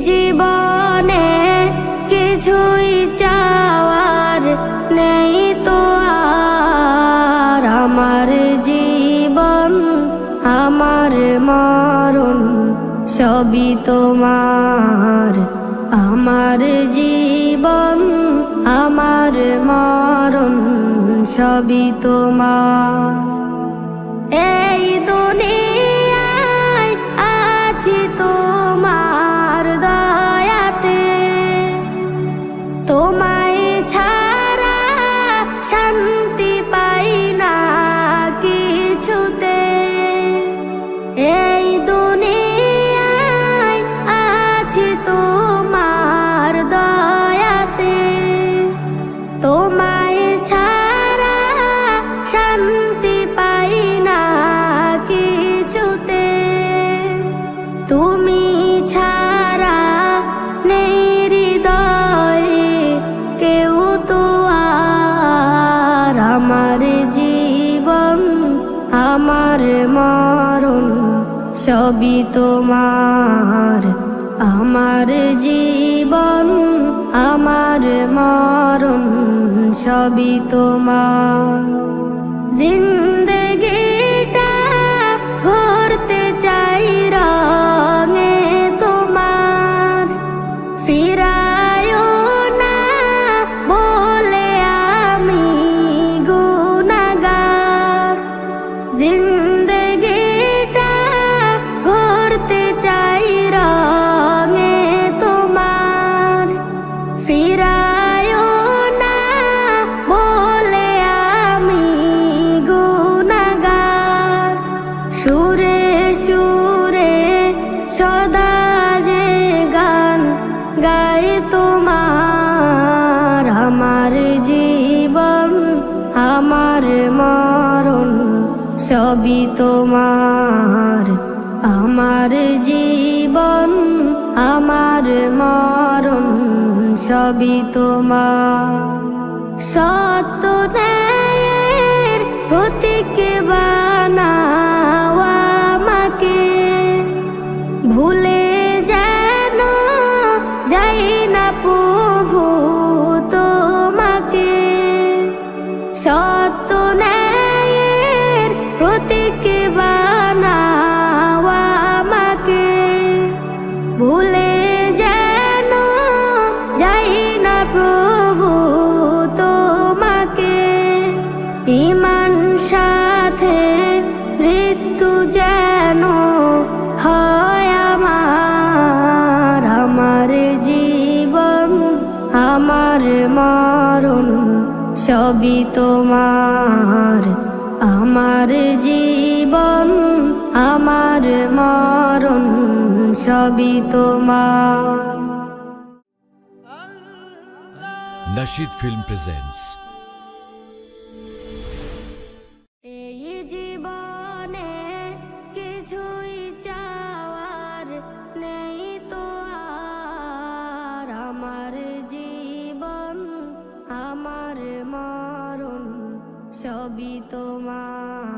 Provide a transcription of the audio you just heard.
জীবনে কিছুই চাওয়ার নেই তো আর। আমার জীবন আমার মরণ সবই তোমার। আমার জীবন আমার মরণ সবই তোমার। এই দুনিয়ায় আছি তোমার দয়াতে, তোমায় ছাড়া শান্তি পাই না কিছুতে। এই দুনিয়ায় আছি তোমার দয়াতে, তোমায় ছাড়া শান্তি পাই না কিছুতে। তুমি ছাড়া নেই হৃদয়ে কেউ তো আর। আমার জীবন আমার মরণ সবই তোমার। আমার জীবন আমার মরণ সবই তোমার। জিন্দেগিটা ঘুরতে চাই রঙে তোমার, ফিরায়ও না বলে আমি গুনাহগার। জিন্দেগিটা ঘুরতে চাই রঙে তোমার, ফিরায়ও না বলে আমি গুনাহগার। সুরে সুরে সদা যে গান গাই তোমার। আমার জীবন আমার মরণ সবই তোমার। আমার জীবন আমার মরণ সবই তোমার। সত্য ন্যায়ের প্রতীক বানাও আমাকে, ভুলে যেন যাই না প্রভু তোমাকে। সত্য ন্যায়ের প্রতীক বানাও আমাকে, ভুলে যেন যাই না প্রভু তোমাকে। ঈমান সাথে মৃত্যু যেন হয় আমার। আমার জীবন আমার মরণ সবই তোমার। আমার জীবন আমার মরণ সবই তোমার। Nasheed Film presents এই জীবনে কিছুই চাওয়ার নেই তো আর। আমার জীবন আমার মরণ সবই তোমার।